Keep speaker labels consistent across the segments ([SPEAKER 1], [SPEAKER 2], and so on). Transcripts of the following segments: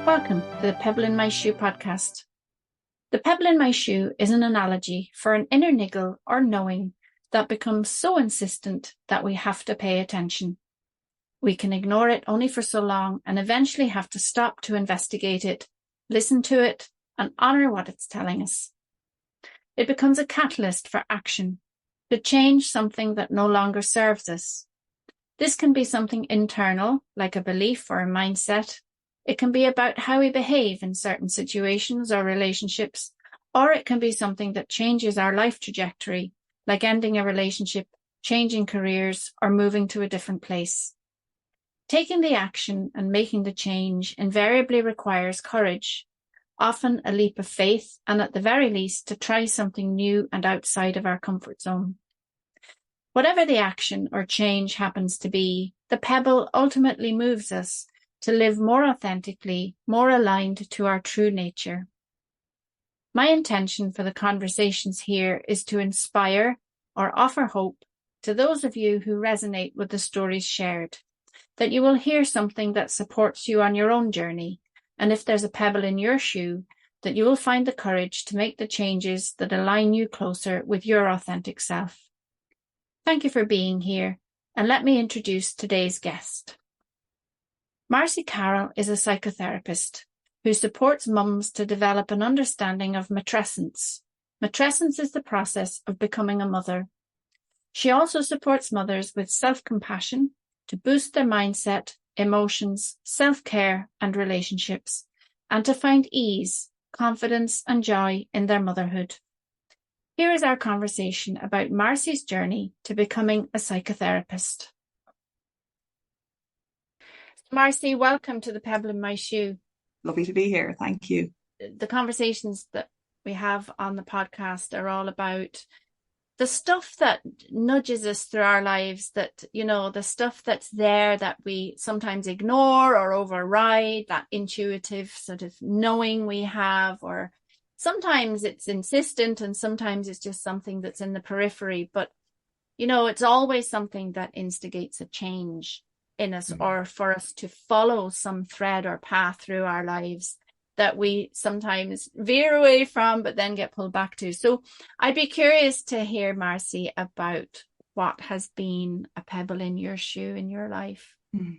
[SPEAKER 1] Welcome to the Pebble in My Shoe podcast. The pebble in my shoe is an analogy for an inner niggle or knowing that becomes so insistent that we have to pay attention. We can ignore it only for so long and eventually have to stop to investigate it, listen to it, and honor what it's telling us. It becomes a catalyst for action, to change something that no longer serves us. This can be something internal, like a belief or a mindset. It can be about how we behave in certain situations or relationships, or it can be something that changes our life trajectory, like ending a relationship, changing careers, or moving to a different place. Taking the action and making the change invariably requires courage, often a leap of faith, and at the very least, to try something new and outside of our comfort zone. Whatever the action or change happens to be, the pebble ultimately moves us to live more authentically, more aligned to our true nature. My intention for the conversations here is to inspire or offer hope to those of you who resonate with the stories shared, that you will hear something that supports you on your own journey, and if there's a pebble in your shoe, that you will find the courage to make the changes that align you closer with your authentic self. Thank you for being here, and let me introduce today's guest. Marci Carroll is a psychotherapist who supports mums to develop an understanding of matrescence. Matrescence is the process of becoming a mother. She also supports mothers with self-compassion to boost their mindset, emotions, self-care, and relationships, and to find ease, confidence, and joy in their motherhood. Here is our conversation about Marci's journey to becoming a psychotherapist. Marci, welcome to the Pebble in My Shoe.
[SPEAKER 2] Lovely to be here. Thank you.
[SPEAKER 1] The conversations that we have on the podcast are all about the stuff that nudges us through our lives, that, you know, the stuff that's there that we sometimes ignore or override, that intuitive sort of knowing we have, or sometimes it's insistent and sometimes it's just something that's in the periphery. But, you know, it's always something that instigates a change in us, or for us to follow some thread or path through our lives that we sometimes veer away from, but then get pulled back to. So I'd be curious to hear, Marci, about what has been a pebble in your shoe in your life.
[SPEAKER 2] You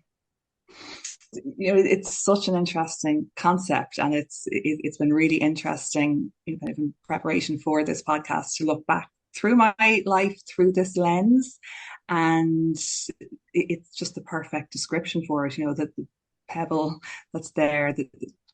[SPEAKER 2] know, it's such an interesting concept, and it's been really interesting, kind of in preparation for this podcast, to look back through my life through this lens. And it's just the perfect description for it, you know, that the pebble that's there,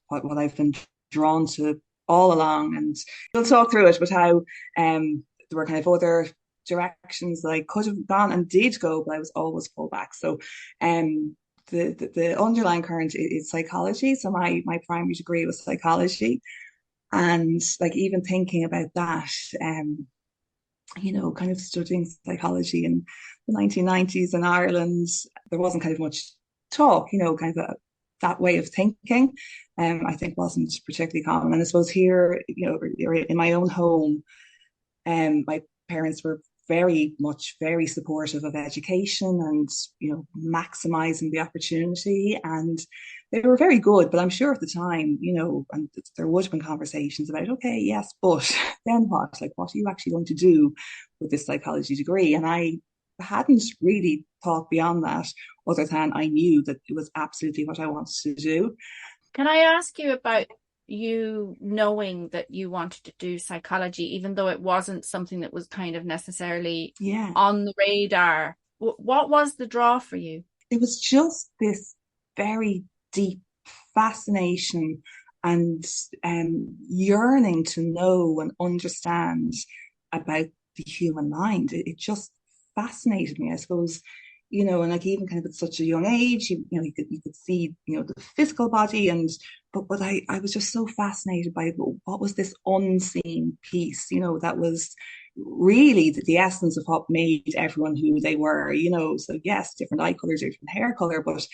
[SPEAKER 2] what I've been drawn to all along. And we'll talk through it, but how there were kind of other directions that I could have gone and did go, but I was always pulled back. So the underlying current is psychology. So my primary degree was psychology. And like, even thinking about that, you know, kind of studying psychology in the 1990s in Ireland, there wasn't kind of much talk, you know, kind of that way of thinking, I think wasn't particularly common. And I suppose here, you know, in my own home, my parents were very supportive of education and, you know, maximizing the opportunity. And they were very good, but I'm sure at the time, you know, and there would have been conversations about, okay, yes, but then what? Like, what are you actually going to do with this psychology degree? And I hadn't really thought beyond that, other than I knew that it was absolutely what I wanted to do.
[SPEAKER 1] Can I ask you about you knowing that you wanted to do psychology, even though it wasn't something that was kind of necessarily on the radar? What was the draw for you?
[SPEAKER 2] It was just this very deep fascination and yearning to know and understand about the human mind. It just fascinated me, I suppose, you know, and like, even kind of at such a young age, you know, you could see, you know, the physical body, and but I was just so fascinated by what was this unseen piece, you know, that was really the essence of what made everyone who they were, you know. So yes, different eye colors, different hair color, but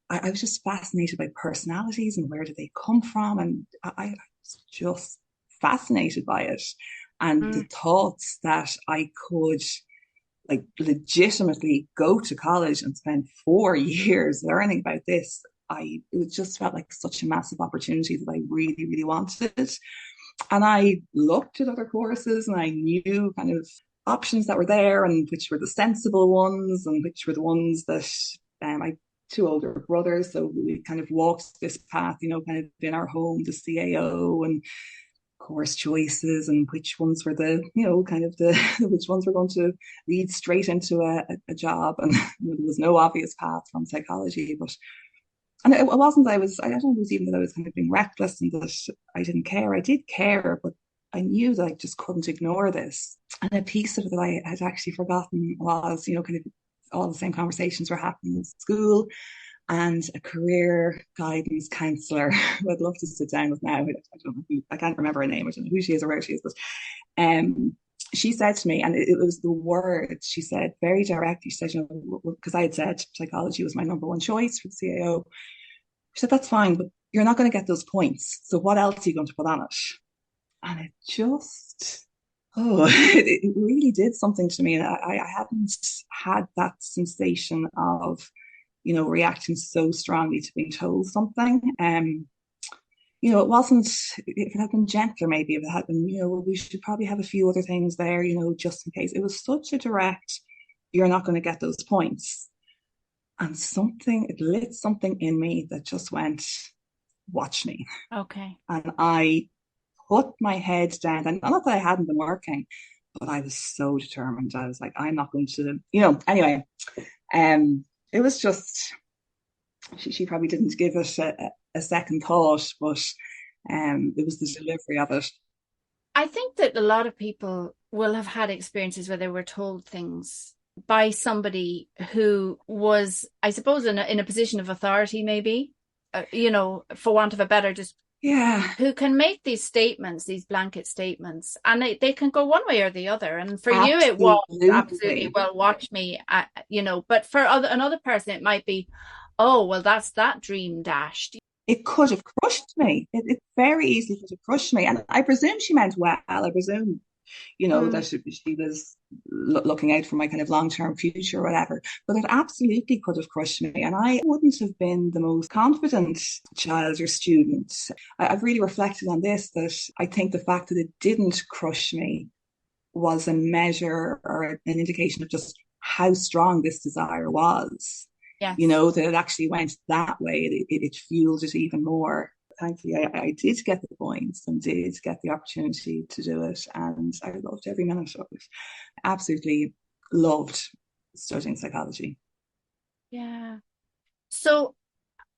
[SPEAKER 2] I was just fascinated by personalities and where do they come from, and I was just fascinated by it. And the thoughts that I could like legitimately go to college and spend 4 years learning about this it just felt like such a massive opportunity that I really, really wanted. And I looked at other courses and I knew kind of options that were there and which were the sensible ones and which were the ones that I two older brothers, so we kind of walked this path, kind of in our home, the CAO and course choices and which ones were the, kind of the, which ones were going to lead straight into a job. And there was no obvious path from psychology, and it wasn't, I don't know, it was even that I was kind of being reckless and that I didn't care. I did care, but I knew that I just couldn't ignore this. And a piece of it that I had actually forgotten was, kind of all the same conversations were happening in school, and a career guidance counsellor who I'd love to sit down with now. I don't know who, I can't remember her name. I don't know who she is or where she is, but she said to me, and it was the words she said very directly. She said, because I had said psychology was my number one choice for the CAO. She said, that's fine, but you're not going to get those points. So what else are you going to put on it? And it just, it really did something to me. And I hadn't had that sensation of, reacting so strongly to being told something. It wasn't, if it had been gentler, maybe if it had been, well, we should probably have a few other things there, just in case. It was such a direct, you're not going to get those points. And it lit something in me that just went, watch me.
[SPEAKER 1] Okay.
[SPEAKER 2] And I put my head down, and not that I hadn't been working, but I was so determined. I was like, I'm not going to, anyway. It was just, she probably didn't give it a second thought, but it was the delivery of it.
[SPEAKER 1] I think that a lot of people will have had experiences where they were told things by somebody who was, I suppose, in a position of authority, maybe, for want of a better, who can make these statements, these blanket statements, and they can go one way or the other. And for you, it was absolutely, well, watch me, but for another person, it might be, oh, well, that's that dream dashed.
[SPEAKER 2] It could have crushed me. It very easily could have crushed me. And I presume she meant well. I presume, that she was looking out for my kind of long-term future or whatever. But it absolutely could have crushed me. And I wouldn't have been the most confident child or student. I've really reflected on this, that I think the fact that it didn't crush me was a measure or an indication of just how strong this desire was.
[SPEAKER 1] Yes.
[SPEAKER 2] That it actually went that way. It fueled it even more. Thankfully, I did get the points and did get the opportunity to do it. And I loved every minute of it. Absolutely loved studying psychology.
[SPEAKER 1] Yeah. So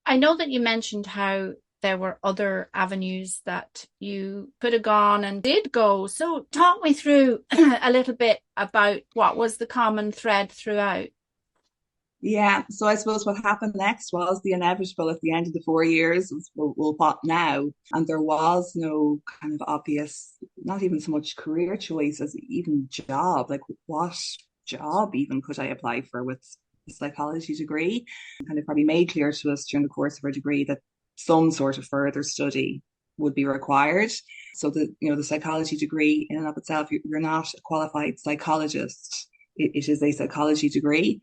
[SPEAKER 1] I know that you mentioned how there were other avenues that you could have gone and did go. So talk me through a little bit about what was the common thread throughout.
[SPEAKER 2] Yeah, so I suppose what happened next was the inevitable at the end of the 4 years was, well, what now? And there was no kind of obvious, not even so much career choice as even job. Like, what job even could I apply for with a psychology degree? Kind of probably made clear to us during the course of our degree that some sort of further study would be required. So the psychology degree in and of itself, you're not a qualified psychologist. It is a psychology degree.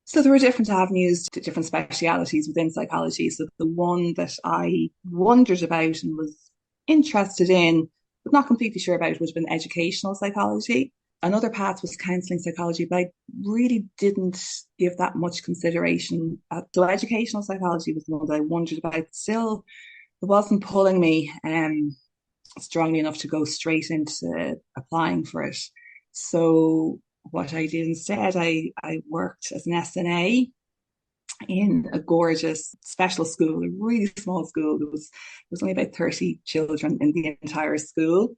[SPEAKER 2] So there were different avenues to different specialities within psychology. So the one that I wondered about and was interested in, but not completely sure about, would have been educational psychology. Another path was counselling psychology, but I really didn't give that much consideration. So educational psychology was the one that I wondered about. Still, it wasn't pulling me strongly enough to go straight into applying for it. So what I did instead, I worked as an SNA in a gorgeous special school, a really small school. There was only about 30 children in the entire school.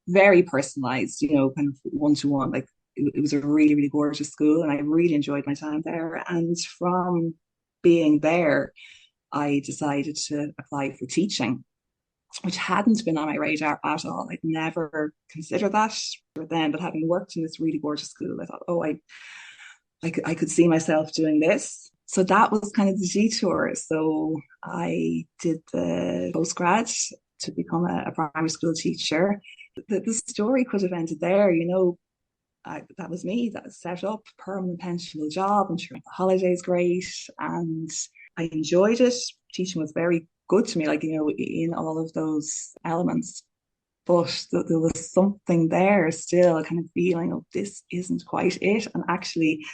[SPEAKER 2] Very personalized, kind of one-to-one. Like it was a really, really gorgeous school, and I really enjoyed my time there. And from being there, I decided to apply for teaching, which hadn't been on my radar at all. I'd never considered that then, but having worked in this really gorgeous school, I thought, I could see myself doing this. So that was kind of the detour. So I did the postgrad to become a primary school teacher. The story could have ended there, that was me. That was set up, permanent pensionable job. I'm sure the holidays great, and I enjoyed it. teaching was very good to me, like, in all of those elements. But there was something there still, kind of feeling, oh, this isn't quite it. And actually,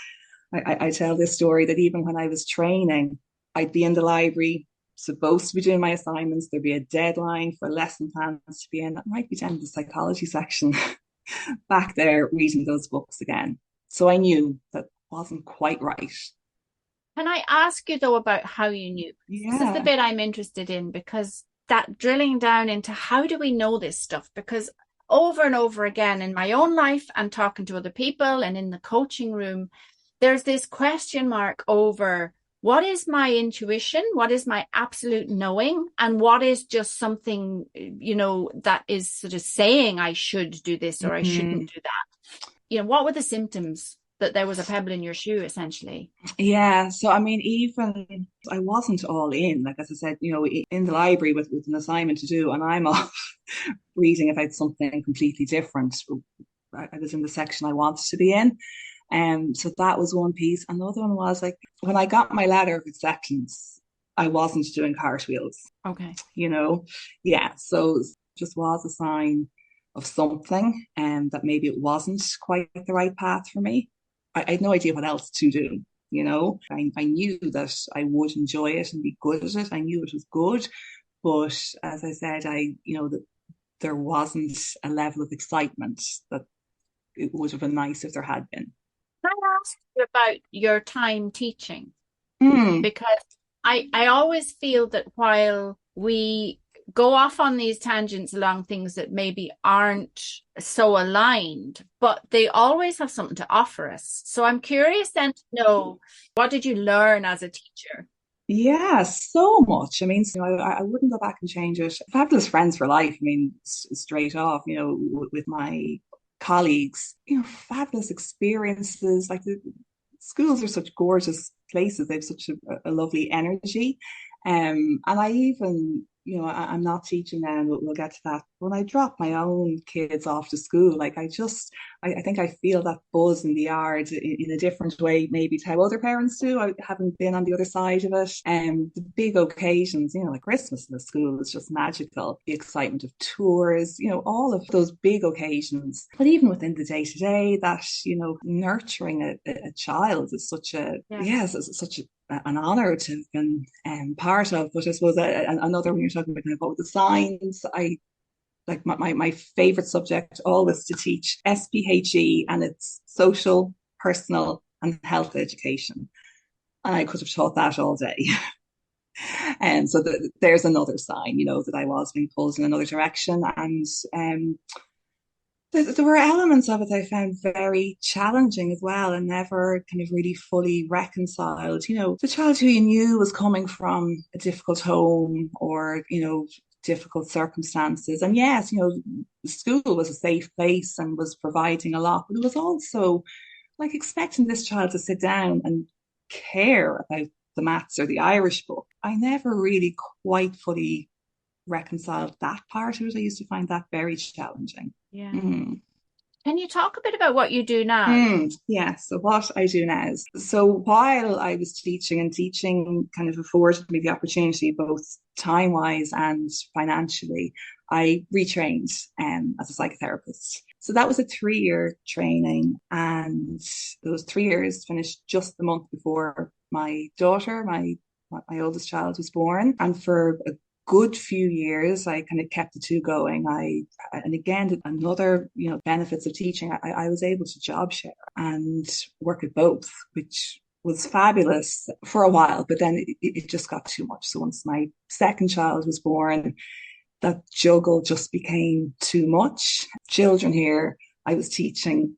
[SPEAKER 2] I tell this story that even when I was training, I'd be in the library, supposed to be doing my assignments. There'd be a deadline for lesson plans to be in. I might be down in the psychology section back there reading those books again. So I knew that wasn't quite right.
[SPEAKER 1] Can I ask you though about how you knew? This is the
[SPEAKER 2] Yeah.
[SPEAKER 1] bit I'm interested in, because that drilling down into how do we know this stuff? Because over and over again in my own life and talking to other people and in the coaching room, there's this question mark over what is my intuition, what is my absolute knowing, and what is just something, that is sort of saying I should do this or I shouldn't do that. What were the symptoms that there was a pebble in your shoe, essentially?
[SPEAKER 2] Yeah, so I mean, even I wasn't all in. Like, as I said, in the library with an assignment to do, and I'm off reading about something completely different. I was in the section I wanted to be in. So that was one piece. Another one was like when I got my letter of acceptance, I wasn't doing cartwheels,
[SPEAKER 1] Okay.
[SPEAKER 2] Yeah, so it just was a sign of something, and that maybe it wasn't quite the right path for me. I had no idea what else to do. I knew that I would enjoy it and be good at it. I knew it was good, but as I said, that there wasn't a level of excitement that it would have been nice if there had been.
[SPEAKER 1] Can I ask you about your time teaching?
[SPEAKER 2] Mm,
[SPEAKER 1] Because I always feel that while we go off on these tangents along things that maybe aren't so aligned, but they always have something to offer us. So I'm curious then to know, what did you learn as a teacher?
[SPEAKER 2] yeah, so much. I mean, I wouldn't go back and change it. Fabulous friends for life. I mean, straight off, with my colleagues, fabulous experiences. Like the schools are such gorgeous places. They have such a lovely energy. And I even, I'm not teaching now, and we'll get to that. When I drop my own kids off to school, like I think I feel that buzz in the yard in a different way, maybe to how other parents do. I haven't been on the other side of it. The big occasions, like Christmas in the school is just magical. The excitement of tours, all of those big occasions. But even within the day to day, that, nurturing a child is such a,
[SPEAKER 1] Yeah.
[SPEAKER 2] yes, it's such an honor to have been part of. But I suppose another, when you're talking about the signs, I like my favorite subject always to teach SPHE, and it's social, personal, and health education. And I could have taught that all day. And so there's another sign, that I was being pulled in another direction. And there were elements of it I found very challenging as well, and never kind of really fully reconciled. The child who you knew was coming from a difficult home, or, difficult circumstances. And yes, the school was a safe place and was providing a lot, but it was also like expecting this child to sit down and care about the maths or the Irish book. I never really quite fully reconciled that part of it. I used to find that very challenging.
[SPEAKER 1] Yeah.
[SPEAKER 2] Mm.
[SPEAKER 1] Can you talk a bit about what you do now?
[SPEAKER 2] Yeah, so what I do now is, so while I was teaching, and teaching kind of afforded me the opportunity, both time-wise and financially, I retrained as a psychotherapist. So that was a 3-year training, and those 3 years finished just the month before my daughter, my oldest child, was born. And for a good few years, I kind of kept the two going. And again, another, benefits of teaching, I was able to job share and work at both, which was fabulous for a while, but then it just got too much. So once my second child was born, that juggle just became too much. Children here, I was teaching,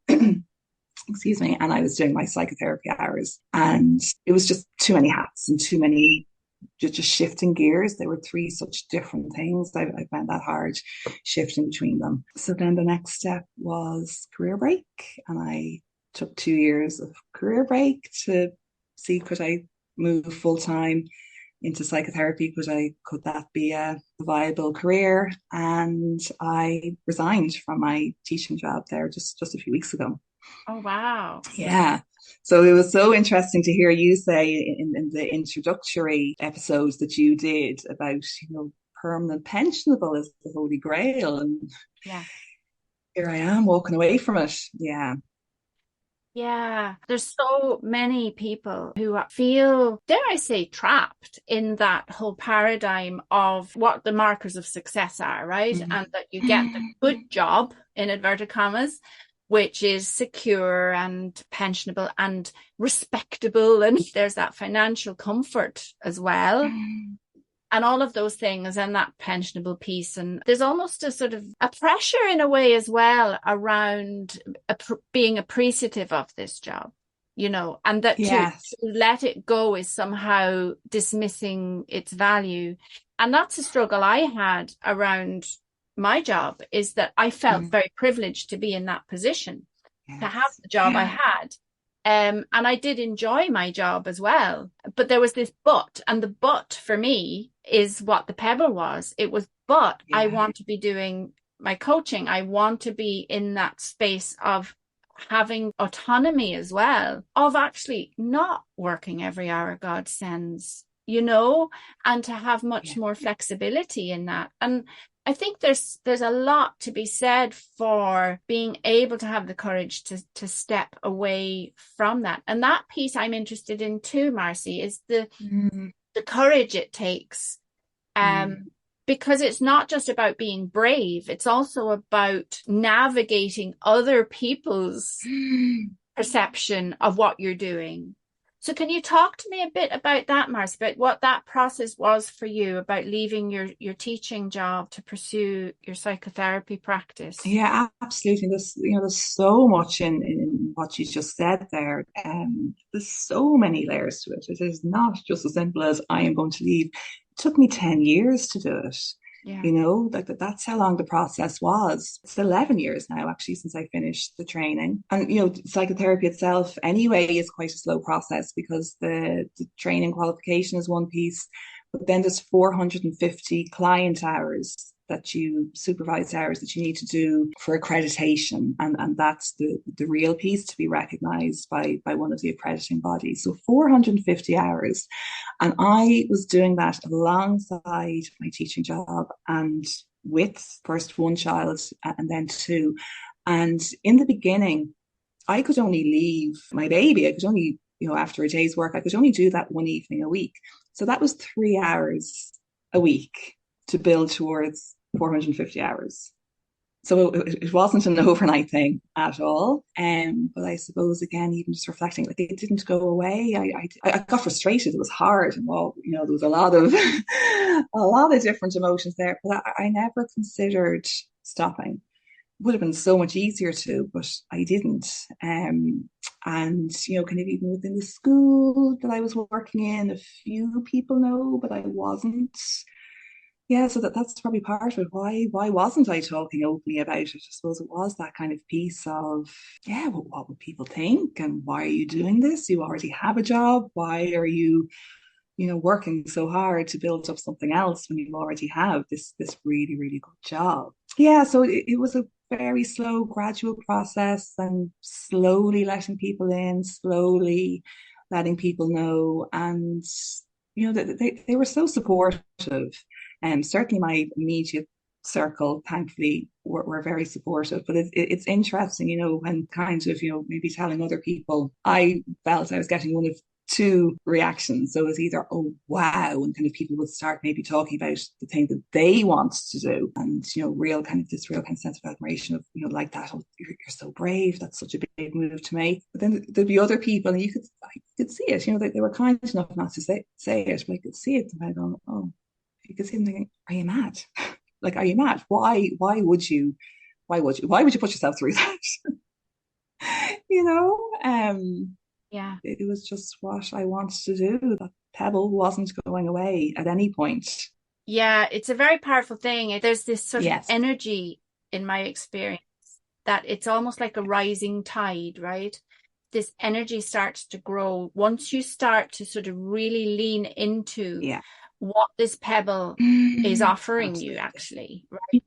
[SPEAKER 2] excuse me, and I was doing my psychotherapy hours, and it was just too many hats and too many, just shifting gears. They were three such different things. I found that hard shifting between them. So then the next step was career break, and I took 2 years of career break to see, could I move full time into psychotherapy? Could that be a viable career? And I resigned from my teaching job there just a few weeks ago.
[SPEAKER 1] Oh, wow.
[SPEAKER 2] Yeah. So it was so interesting to hear you say in the introductory episodes that you did about, permanent pensionable is the holy grail. And
[SPEAKER 1] Yeah.
[SPEAKER 2] here I am walking away from it. Yeah.
[SPEAKER 1] Yeah, there's so many people who feel, dare I say, trapped in that whole paradigm of what the markers of success are, right?
[SPEAKER 2] Mm.
[SPEAKER 1] And that you get the good job, in inverted commas, which is secure and pensionable and respectable. And there's that financial comfort as well. And all of those things and that pensionable piece. And there's almost a sort of a pressure in a way as well around being appreciative of this job, and that
[SPEAKER 2] Yes.
[SPEAKER 1] to let it go is somehow dismissing its value. And that's a struggle I had around my job, is that I felt very privileged to be in that position, to have
[SPEAKER 2] Yes.
[SPEAKER 1] the job I
[SPEAKER 2] Yeah.
[SPEAKER 1] had. And I did enjoy my job as well. But there was this but, and the but for me is what the Pebble was. It was, but I
[SPEAKER 2] Yeah.
[SPEAKER 1] want to be doing my coaching. I want to be in that space of having autonomy as well, of actually not working every hour God sends, and to have much
[SPEAKER 2] Yeah.
[SPEAKER 1] more flexibility in that. And I think there's a lot to be said for being able to have the courage to step away from that. And that piece I'm interested in too, Marci, is the courage it takes. Because it's not just about being brave, it's also about navigating other people's perception of what you're doing. So can you talk to me a bit about that, Marci, about what that process was for you, about leaving your teaching job to pursue your psychotherapy practice?
[SPEAKER 2] Yeah, absolutely. There's so much in what you just said there. There's so many layers to it. It is not just as simple as I am going to leave. It took me 10 years to do it.
[SPEAKER 1] Yeah.
[SPEAKER 2] That's how long the process was. It's 11 years now, actually, since I finished the training. And, psychotherapy itself anyway is quite a slow process because the training qualification is one piece, but then there's 450 client hours supervised hours that you need to do for accreditation. And that's the real piece to be recognized by one of the accrediting bodies. So 450 hours. And I was doing that alongside my teaching job and with first one child and then two. And in the beginning, I could only leave my baby. I could only, after a day's work, I could only do that one evening a week. So that was 3 hours a week to build towards 450 hours. So it wasn't an overnight thing at all. But I suppose, again, even just reflecting, like, it didn't go away. I got frustrated. It was hard. And there was a lot of different emotions there. But I never considered stopping. Would have been so much easier to, but I didn't. And kind of even within the school that I was working in, a few people know, but I wasn't. Yeah, so that's probably part of it. Why wasn't I talking openly about it? I suppose it was that kind of piece of, yeah, well, what would people think? And why are you doing this? You already have a job. Why are you, working so hard to build up something else when you already have this really, really good job? Yeah, so it was a very slow, gradual process, and slowly letting people in, slowly letting people know. And they were so supportive. And certainly my immediate circle, thankfully, were very supportive. But it's interesting, when kind of, maybe telling other people, I felt I was getting one of two reactions. So it was either, oh, wow, and kind of people would start maybe talking about the thing that they want to do. And, real kind of sense of admiration of, like that, oh, you're so brave. That's such a big move to make. But then there'd be other people, and you could see it, they were kind enough not to say it, but I could see it. And I go, oh, you could see them thinking, are you mad? Like, are you mad? Why would you put yourself through that? you know?
[SPEAKER 1] Yeah.
[SPEAKER 2] It was just what I wanted to do. That Pebble wasn't going away at any point.
[SPEAKER 1] Yeah, it's a very powerful thing. There's this sort of
[SPEAKER 2] Yes.
[SPEAKER 1] energy in my experience that it's almost like a rising tide, right? This energy starts to grow once you start to sort of really lean into what this Pebble is offering you, actually, right?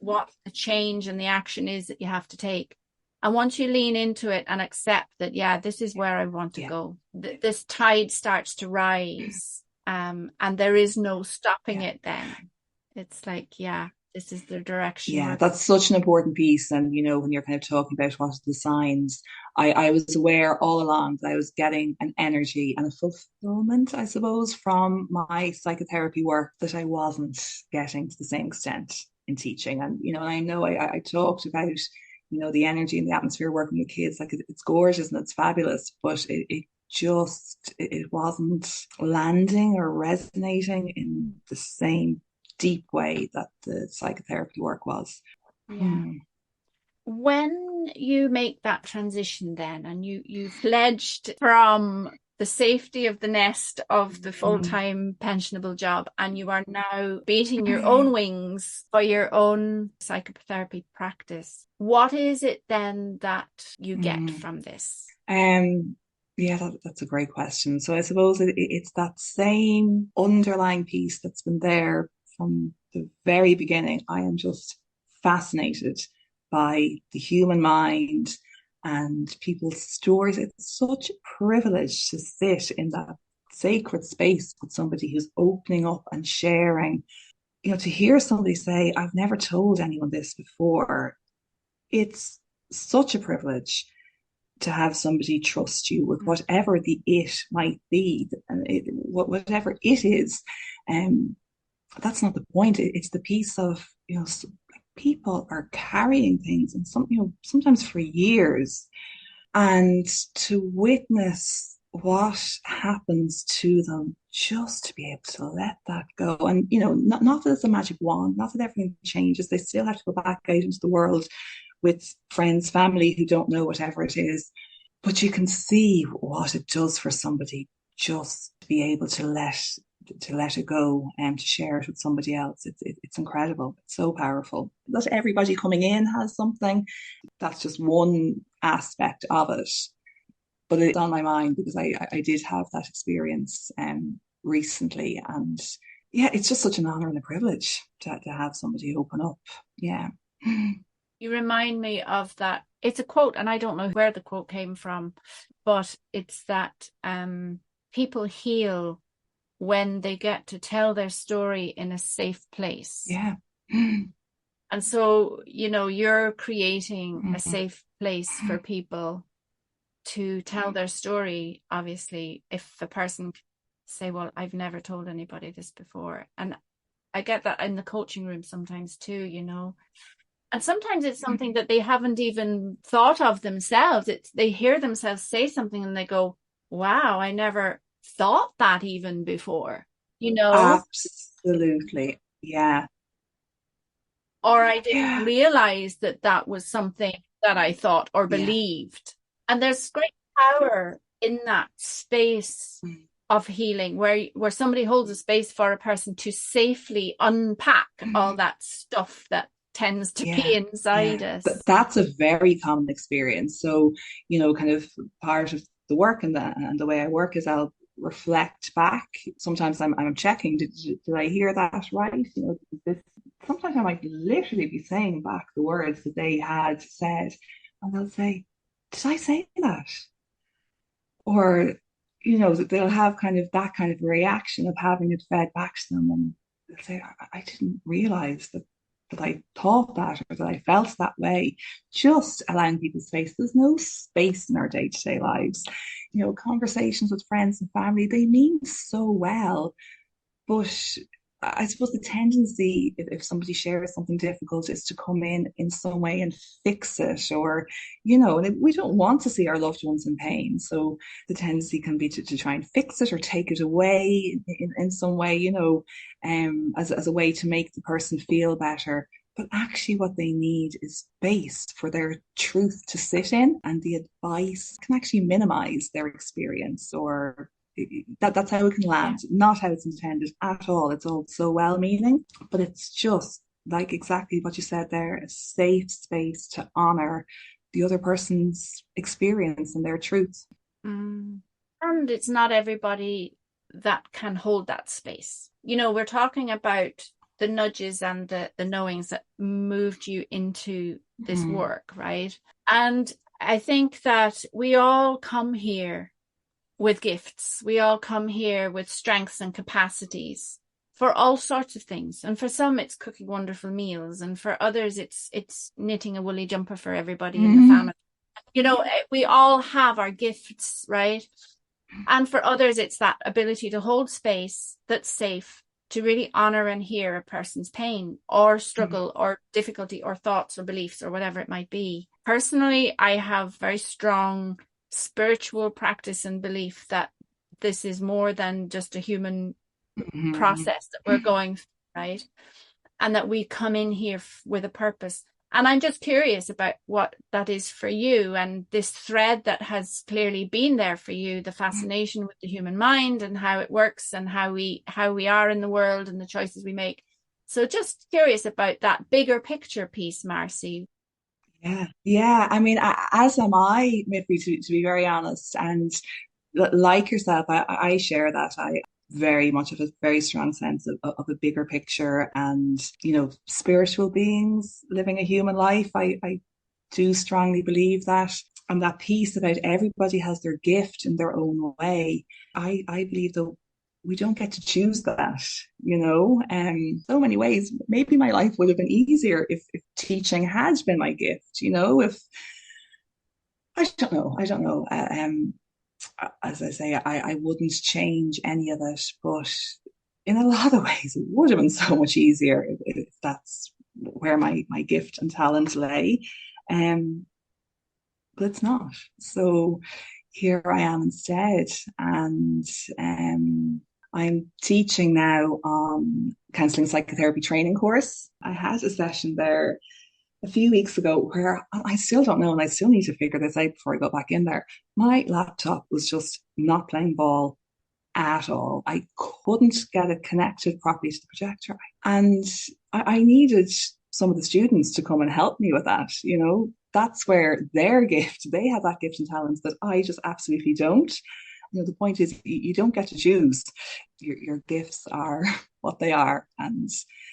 [SPEAKER 1] What the change and the action is that you have to take. And once you lean into it and accept that, yeah, this is where I want to go, this tide starts to rise, and there is no stopping it then. It's like, yeah, this is the direction
[SPEAKER 2] Yeah, that's such an important piece. And, when you're kind of talking about what are the signs, I was aware all along that I was getting an energy and a fulfillment, I suppose, from my psychotherapy work that I wasn't getting to the same extent in teaching. And, I know I talked about, the energy and the atmosphere working with kids, like it's gorgeous and it's fabulous, but it wasn't landing or resonating in the same deep way that the psychotherapy work was.
[SPEAKER 1] Yeah. When you make that transition then, and you fledged from the safety of the nest of the full-time pensionable job, and you are now beating your own wings for your own psychotherapy practice, what is it then that you get from this?
[SPEAKER 2] Yeah, that's a great question. So I suppose it's that same underlying piece that's been there from the very beginning. I am just fascinated by the human mind and people's stories. It's such a privilege to sit in that sacred space with somebody who's opening up and sharing. To hear somebody say, I've never told anyone this before, it's such a privilege to have somebody trust you with whatever the it might be, and whatever it is. That's not the point. It's the piece of, people are carrying things, and sometimes for years, and to witness what happens to them, just to be able to let that go. And, not that it's a magic wand, not that everything changes. They still have to go back out into the world with friends, family who don't know whatever it is. But you can see what it does for somebody just to be able to let it go and to share it with somebody else. It's incredible. It's so powerful. Not everybody coming in has something. That's just one aspect of it. But it's on my mind because I did have that experience recently. And yeah, it's just such an honor and a privilege to have somebody open up. Yeah.
[SPEAKER 1] You remind me of that. It's a quote, and I don't know where the quote came from, but it's that people heal when they get to tell their story in a safe place.
[SPEAKER 2] Yeah.
[SPEAKER 1] And so, you're creating a safe place for people to tell their story. Obviously, if the person say, well, I've never told anybody this before. And I get that in the coaching room sometimes too, And sometimes it's something that they haven't even thought of themselves. They hear themselves say something and they go, wow, I never thought that even before,
[SPEAKER 2] Absolutely. Yeah.
[SPEAKER 1] Or I didn't realize that was something that I thought or believed. And there's great power in that space of healing where somebody holds a space for a person to safely unpack all that stuff that tends to be inside us.
[SPEAKER 2] That's a very common experience. So, kind of part of the work and the way I work is I'll reflect back. Sometimes I'm checking, did I hear that right? Sometimes I might literally be saying back the words that they had said, and they'll say, did I say that? Or, they'll have kind of that kind of reaction of having it fed back to them, and they'll say, I didn't realize that I thought that or that I felt that way. Just allowing people space. There's no space in our day-to-day lives. Conversations with friends and family, they mean so well, but I suppose the tendency, if somebody shares something difficult, is to come in some way and fix it, or, and we don't want to see our loved ones in pain. So the tendency can be to try and fix it or take it away in some way, as a way to make the person feel better. But actually what they need is space for their truth to sit in, and the advice can actually minimize their experience, or that's how it can land, not how it's intended at all. It's all so well-meaning, but it's just like exactly what you said there, a safe space to honor the other person's experience and their truth.
[SPEAKER 1] And it's not everybody that can hold that space. We're talking about the nudges and the knowings that moved you into this work, right? And I think that we all come here with gifts. We all come here with strengths and capacities for all sorts of things. And for some, it's cooking wonderful meals. And for others, it's knitting a woolly jumper for everybody in the family. You know, we all have our gifts, right? And for others, it's that ability to hold space that's safe, to really honor and hear a person's pain or struggle or difficulty or thoughts or beliefs or whatever it might be. Personally, I have very strong spiritual practice and belief that this is more than just a human process that we're going through, right? And that we come in here with a purpose. And I'm just curious about what that is for you, and this thread that has clearly been there for you, the fascination with the human mind and how it works and how we are in the world and the choices we make. So just curious about that bigger picture piece, Marci.
[SPEAKER 2] Yeah. I mean, as am I, Miffy, to be very honest. And like yourself, I share that. I very much of a very strong sense of a bigger picture and, you know, spiritual beings living a human life. I do strongly believe that. And that piece about everybody has their gift in their own way. I believe that we don't get to choose that, you know, so many ways. Maybe my life would have been easier if teaching had been my gift, you know, if I don't know. As I say, I wouldn't change any of it, but in a lot of ways, it would have been so much easier if that's where my gift and talent lay. But it's not. So here I am instead. And I'm teaching now on counselling psychotherapy training course. I had a session there a few weeks ago where I still don't know, and I still need to figure this out before I go back in there. My laptop was just not playing ball at all. I couldn't get it connected properly to the projector. And I needed some of the students to come and help me with that. You know, that's where their gift, they have that gift and talent that I just absolutely don't. You know, the point is you don't get to choose. Your gifts are what they are. And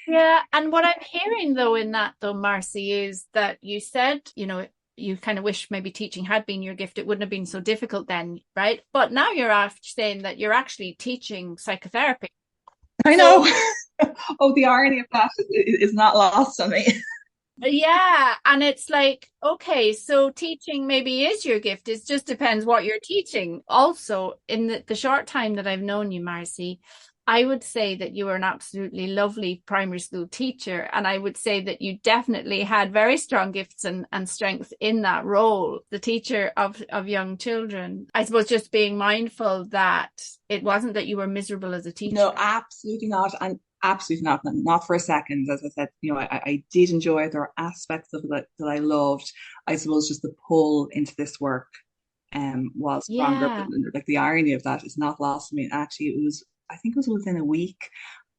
[SPEAKER 1] yeah, and what I'm hearing though in that though, Marci, is that you said, you know, you kind of wish maybe teaching had been your gift. It wouldn't have been so difficult then, right? But now you're after saying that you're actually teaching psychotherapy.
[SPEAKER 2] I know. Oh, the irony of that is not lost on me.
[SPEAKER 1] Yeah, and it's like, okay, so teaching maybe is your gift. It just depends what you're teaching. Also, in the short time that I've known you, Marci, I would say that you were an absolutely lovely primary school teacher. And I would say that you definitely had very strong gifts and strengths in that role, the teacher of young children. I suppose just being mindful that it wasn't that you were miserable as a teacher.
[SPEAKER 2] No, absolutely not. And absolutely not for a second. As I said, you know, I did enjoy it. There were aspects of it that I loved. I suppose just the pull into this work was stronger.
[SPEAKER 1] Yeah.
[SPEAKER 2] But like the irony of that is not lost on me. Actually, I think it was within a week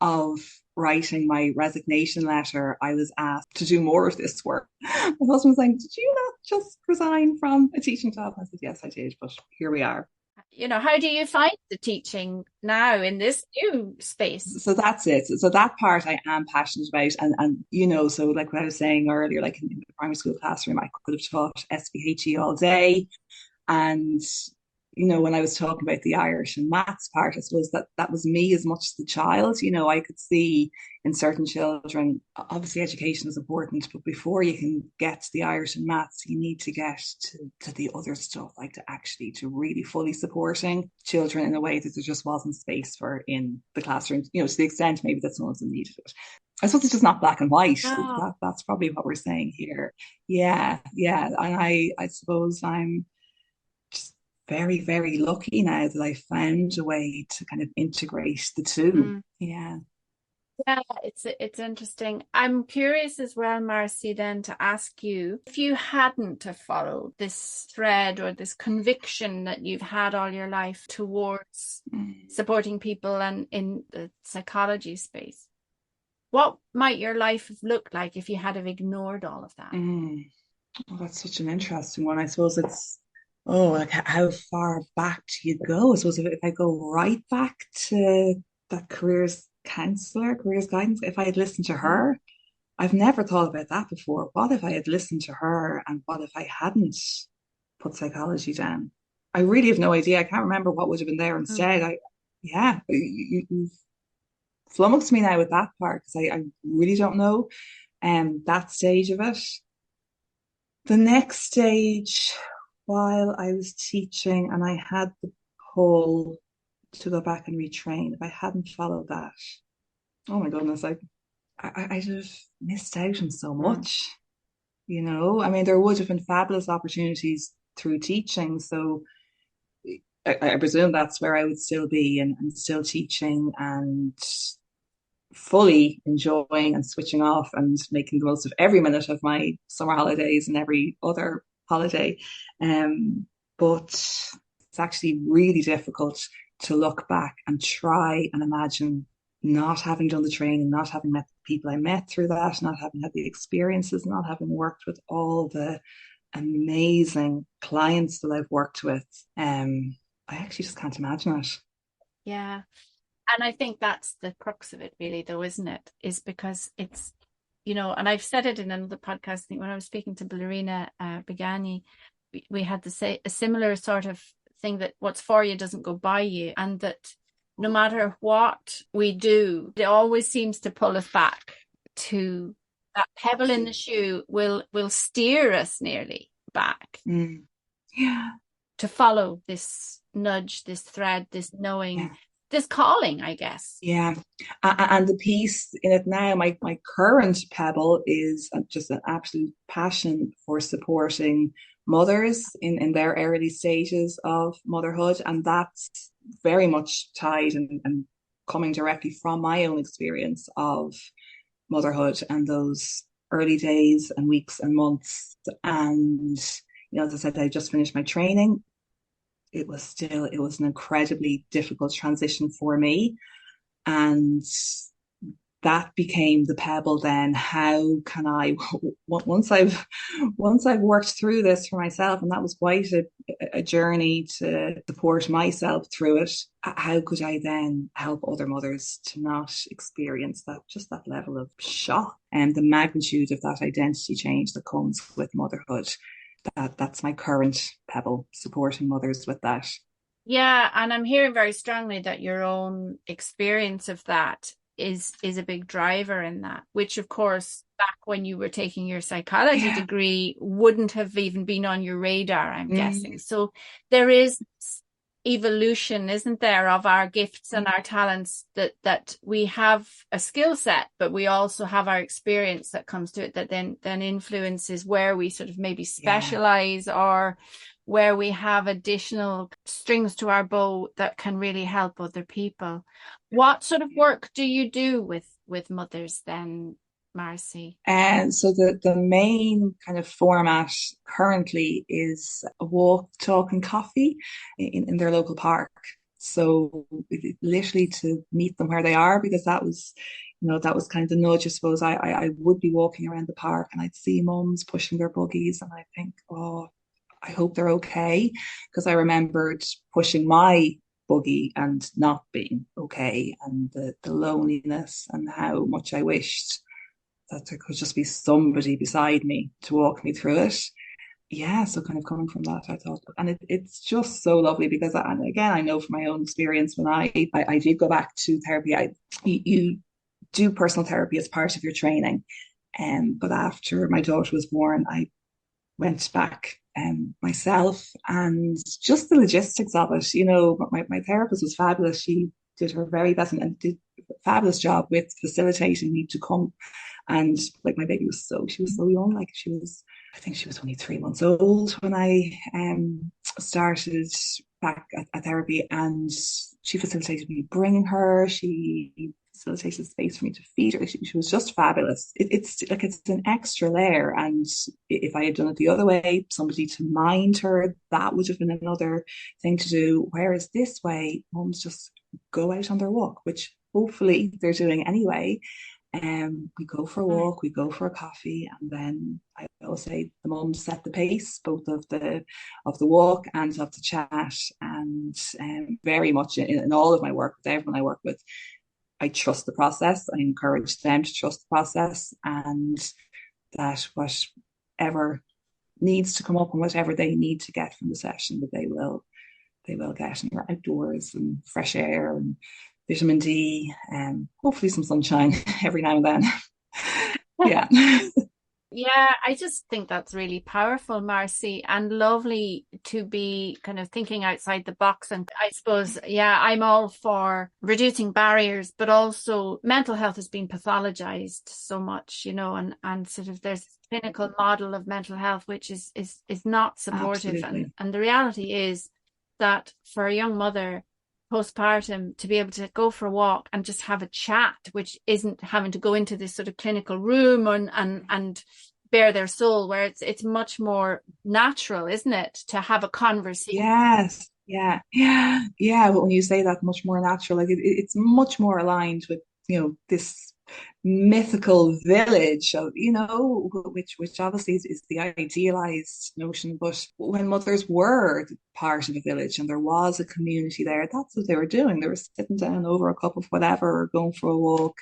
[SPEAKER 2] of writing my resignation letter, I was asked to do more of this work. My husband was saying, "Did you not just resign from a teaching job?" I said, "Yes, I did, but here we are."
[SPEAKER 1] You know, how do you find the teaching now in this new space?
[SPEAKER 2] So that's it. So that part I am passionate about. And you know, so like what I was saying earlier, like in the primary school classroom, I could have taught SPHE all day. And, you know, when I was talking about the Irish and maths part, I suppose that was me as much as the child. You know, I could see in certain children, obviously education is important, but before you can get to the Irish and maths, you need to get to the other stuff, like to really fully supporting children in a way that there just wasn't space for in the classroom, you know, to the extent maybe that some of them needed it. I suppose it's just not black and white.
[SPEAKER 1] Oh.
[SPEAKER 2] That's probably what we're saying here. Yeah. And I suppose I'm just very, very lucky now that I found a way to kind of integrate the two. Yeah.
[SPEAKER 1] Yeah, it's interesting. I'm curious as well, Marci, then to ask you, if you hadn't have followed this thread or this conviction that you've had all your life towards supporting people and in the psychology space, what might your life have looked like if you had have ignored all of that?
[SPEAKER 2] Well, that's such an interesting one. I suppose it's, like how far back do you go? I suppose if I go right back to that careers counselor, careers guidance, if I had listened to
[SPEAKER 1] Mm.
[SPEAKER 2] her, I've never thought about that before. What if I had listened to her, and what if I hadn't put psychology down? I really have no idea. I can't remember what would have been there instead.
[SPEAKER 1] Mm.
[SPEAKER 2] Yeah, you've flummoxed me now with that part because I really don't know that stage of it. The next stage, while I was teaching and I had the pull to go back and retrain, if I hadn't followed that, oh my goodness, I'd have missed out on so
[SPEAKER 1] Mm.
[SPEAKER 2] much. I mean, there would have been fabulous opportunities through teaching. So I presume that's where I would still be, and still teaching and fully enjoying and switching off and making the most of every minute of my summer holidays and every other holiday. But it's actually really difficult to look back and try and imagine not having done the training, not having met the people I met through that, not having had the experiences, not having worked with all the amazing clients that I've worked with. I actually just can't imagine it.
[SPEAKER 1] Yeah. And I think that's the crux of it, really, though, isn't it? Is because it's, and I've said it in another podcast. I think when I was speaking to Ballerina Begani, we had to say a similar sort of thing, that what's for you doesn't go by you, and that no matter what we do, it always seems to pull us back to that pebble in the shoe will steer us nearly back
[SPEAKER 2] Yeah,
[SPEAKER 1] to follow this nudge, this thread, this knowing,
[SPEAKER 2] yeah.
[SPEAKER 1] this calling, I guess.
[SPEAKER 2] Yeah. And the piece in it now, my current Pebble is just an absolute passion for supporting mothers in their early stages of motherhood. And that's very much tied and coming directly from my own experience of motherhood and those early days and weeks and months. And, as I said, I just finished my training. It was an incredibly difficult transition for me. And that became the pebble then. How can I, once I've worked through this for myself, and that was quite a journey to support myself through it, how could I then help other mothers to not experience that level of shock and the magnitude of that identity change that comes with motherhood? That's my current pebble, supporting mothers with that.
[SPEAKER 1] Yeah, and I'm hearing very strongly that your own experience of that is a big driver in that, which of course back when you were taking your psychology
[SPEAKER 2] Yeah.
[SPEAKER 1] degree wouldn't have even been on your radar, I'm guessing.
[SPEAKER 2] Mm,
[SPEAKER 1] So there is evolution, isn't there, of our gifts and our talents, that we have a skill set, but we also have our experience that comes to it, that then influences where we sort of maybe
[SPEAKER 2] yeah.
[SPEAKER 1] specialize, or where we have additional strings to our bow that can really help other people. What sort of work do you do with mothers then, Marci?
[SPEAKER 2] And so the main kind of format currently is a walk, talk, and coffee in their local park. So literally to meet them where they are, because that was kind of the nudge. I suppose I would be walking around the park and I'd see mums pushing their buggies, and I think, oh, I hope they're okay, because I remembered pushing my buggy and not being okay, and the loneliness, and how much I wished that there could just be somebody beside me to walk me through it. Yeah, so kind of coming from that, I thought, and it's just so lovely because, and again, I know from my own experience when I did go back to therapy, you do personal therapy as part of your training, but after my daughter was born, I went back myself, and just the logistics of it. My therapist was fabulous. She did her very best and did a fabulous job with facilitating me to come. And like, my baby she was so young. Like, I think she was only 3 months old when I started back at therapy, and she facilitated me bringing her. She facilitated space for me to feed her. She was just fabulous. It's like, it's an extra layer. And if I had done it the other way, somebody to mind her, that would have been another thing to do. Whereas this way, mums just go out on their walk, which hopefully they're doing anyway. We go for a walk, we go for a coffee, and then I always say the mums set the pace, both of the walk and of the chat. And very much in all of my work with everyone I work with, I trust the process. I encourage them to trust the process, and that whatever needs to come up and whatever they need to get from the session, that they will get, and outdoors and fresh air and vitamin D and hopefully some sunshine every now and then. Yeah.
[SPEAKER 1] Yeah, I just think that's really powerful, Marci, and lovely to be kind of thinking outside the box. And I suppose, yeah, I'm all for reducing barriers, but also mental health has been pathologized so much, and sort of there's a clinical model of mental health which is not supportive.
[SPEAKER 2] Absolutely.
[SPEAKER 1] And the reality is that for a young mother postpartum to be able to go for a walk and just have a chat, which isn't having to go into this sort of clinical room and bare their soul, where it's much more natural, isn't it, to have a conversation?
[SPEAKER 2] Yes. Yeah. Yeah. But when you say that, much more natural, like it's much more aligned with, this mythical village of, which obviously is the idealized notion. But when mothers were part of a village and there was a community there, that's what they were doing. They were sitting down over a cup of whatever or going for a walk.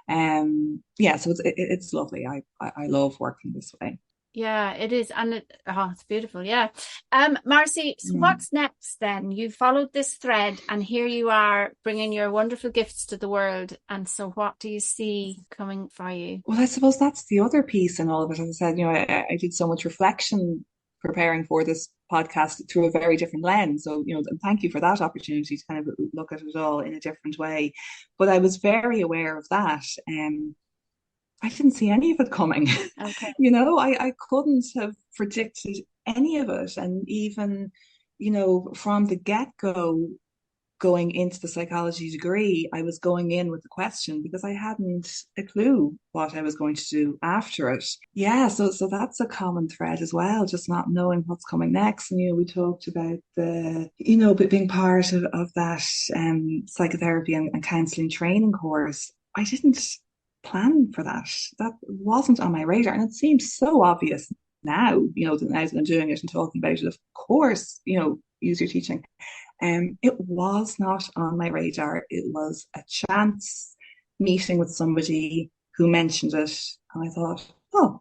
[SPEAKER 2] Yeah, so it's lovely. I love working this way.
[SPEAKER 1] Yeah, it is. And it's beautiful. Yeah. Marci, so
[SPEAKER 2] Mm.
[SPEAKER 1] what's next then? You followed this thread and here you are bringing your wonderful gifts to the world. And so what do you see coming for you?
[SPEAKER 2] Well, I suppose that's the other piece in all of it. As I said, I did so much reflection preparing for this podcast through a very different lens. So, and thank you for that opportunity to kind of look at it all in a different way. But I was very aware of that. I didn't see any of it coming.
[SPEAKER 1] Okay.
[SPEAKER 2] I couldn't have predicted any of it. And even, from the get-go, going into the psychology degree, I was going in with the question because I hadn't a clue what I was going to do after it. Yeah, so that's a common thread as well, just not knowing what's coming next. And we talked about being part of that psychotherapy and counseling training course. I didn't plan for that. That wasn't on my radar, and it seems so obvious now. Now that I'm doing it and talking about it, of course, use your teaching. It was not on my radar. It was a chance meeting with somebody who mentioned it. And I thought, oh,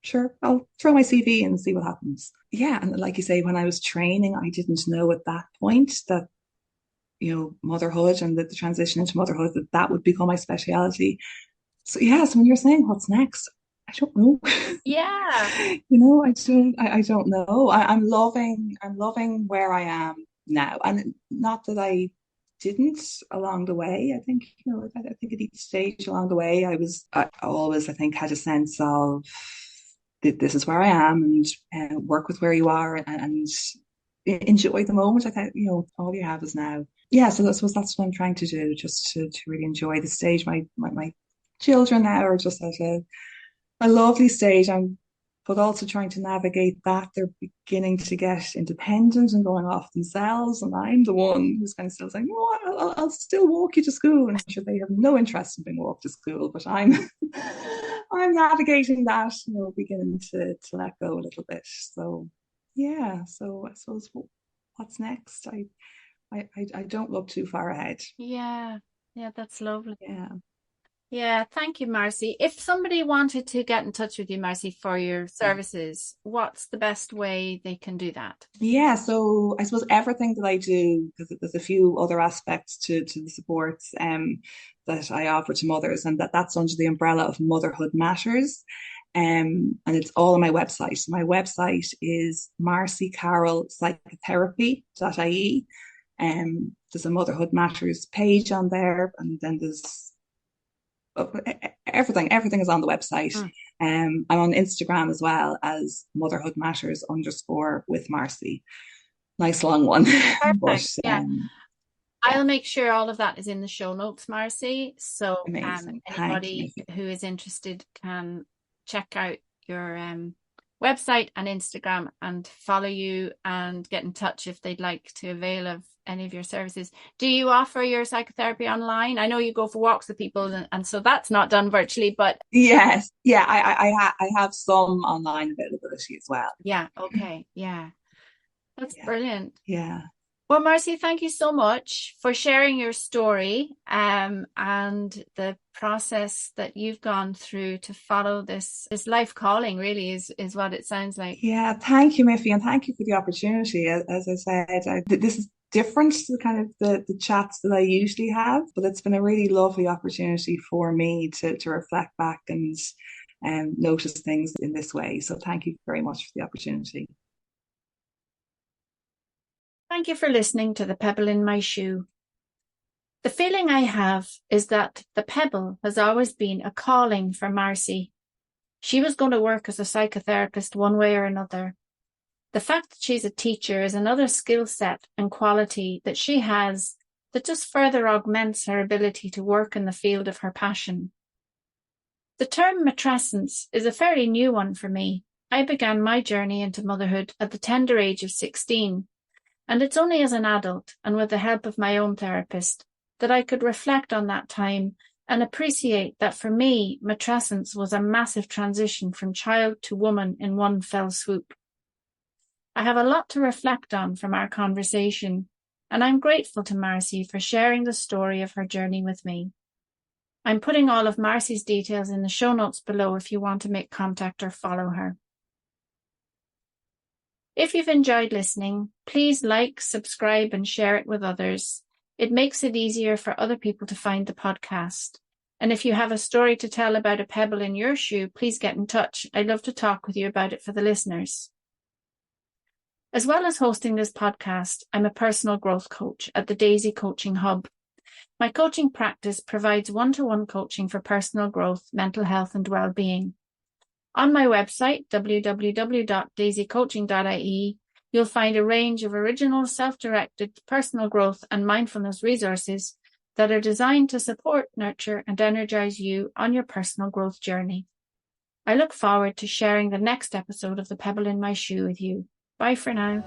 [SPEAKER 2] sure, I'll throw my CV in and see what happens. Yeah. And like you say, when I was training, I didn't know at that point that, motherhood and that the transition into motherhood, that would become my speciality. So, yeah, so when you're saying what's next, I don't know.
[SPEAKER 1] Yeah.
[SPEAKER 2] I don't know. I'm loving where I am now. And not that I didn't along the way. I think, I think at each stage along the way, I always, I think, had a sense of this is where I am, and work with where you are, and enjoy the moment. I think, all you have is now. Yeah, so that's what I'm trying to do, just to really enjoy the stage. My children now are just at a lovely stage. But also trying to navigate that. They're beginning to get independent and going off themselves. And I'm the one who's kind of still saying, no, I'll still walk you to school. And sure, they have no interest in being walked to school, but I'm I'm navigating that, beginning to let go a little bit. So yeah, so I suppose what's next? I don't look too far ahead.
[SPEAKER 1] Yeah. Yeah, that's lovely.
[SPEAKER 2] Yeah.
[SPEAKER 1] Yeah, thank you, Marci. If somebody wanted to get in touch with you, Marci, for your services, what's the best way they can do that?
[SPEAKER 2] Yeah, so I suppose everything that I do, because there's a few other aspects to the supports that I offer to mothers, and that's under the umbrella of Motherhood Matters. And it's all on my website. So my website is Marci Carroll psychotherapy.ie. There's a Motherhood Matters page on there, and then there's everything is on the website. I'm on Instagram as well as Motherhood Matters _ with Marci. Nice long one. But
[SPEAKER 1] Perfect. Yeah.
[SPEAKER 2] yeah,
[SPEAKER 1] I'll make sure all of that is in the show notes, Marci. So
[SPEAKER 2] amazing. Thank you,
[SPEAKER 1] anybody
[SPEAKER 2] Miffy.
[SPEAKER 1] who is interested can check out your website and Instagram and follow you and get in touch if they'd like to avail of any of your services. Do you offer your psychotherapy online? I know you go for walks with people, and so that's not done virtually, but
[SPEAKER 2] Yes, yeah, I have some online availability as well.
[SPEAKER 1] yeah, okay, yeah, that's
[SPEAKER 2] Yeah,
[SPEAKER 1] brilliant.
[SPEAKER 2] yeah.
[SPEAKER 1] Well, Marci, thank you so much for sharing your story and the process that you've gone through to follow this life calling, really is what it sounds like.
[SPEAKER 2] Yeah, thank you, Miffy, and thank you for the opportunity. As I said, this is different to kind of the chats that I usually have, but it's been a really lovely opportunity for me to reflect back and notice things in this way. So thank you very much for the opportunity.
[SPEAKER 1] Thank you for listening to The Pebble in My Shoe. The feeling I have is that the pebble has always been a calling for Marci. She was going to work as a psychotherapist one way or another. The fact that she's a teacher is another skill set and quality that she has that just further augments her ability to work in the field of her passion. The term matrescence is a fairly new one for me. I began my journey into motherhood at the tender age of 16, and it's only as an adult and with the help of my own therapist that I could reflect on that time and appreciate that for me, matrescence was a massive transition from child to woman in one fell swoop. I have a lot to reflect on from our conversation, and I'm grateful to Marci for sharing the story of her journey with me. I'm putting all of Marci's details in the show notes below if you want to make contact or follow her. If you've enjoyed listening, please like, subscribe, and share it with others. It makes it easier for other people to find the podcast. And if you have a story to tell about a pebble in your shoe, please get in touch. I'd love to talk with you about it for the listeners. As well as hosting this podcast, I'm a personal growth coach at the Daisy Coaching Hub. My coaching practice provides one-to-one coaching for personal growth, mental health, and well-being. On my website, www.daisycoaching.ie, you'll find a range of original self-directed personal growth and mindfulness resources that are designed to support, nurture, and energize you on your personal growth journey. I look forward to sharing the next episode of The Pebble in My Shoe with you. Bye for now.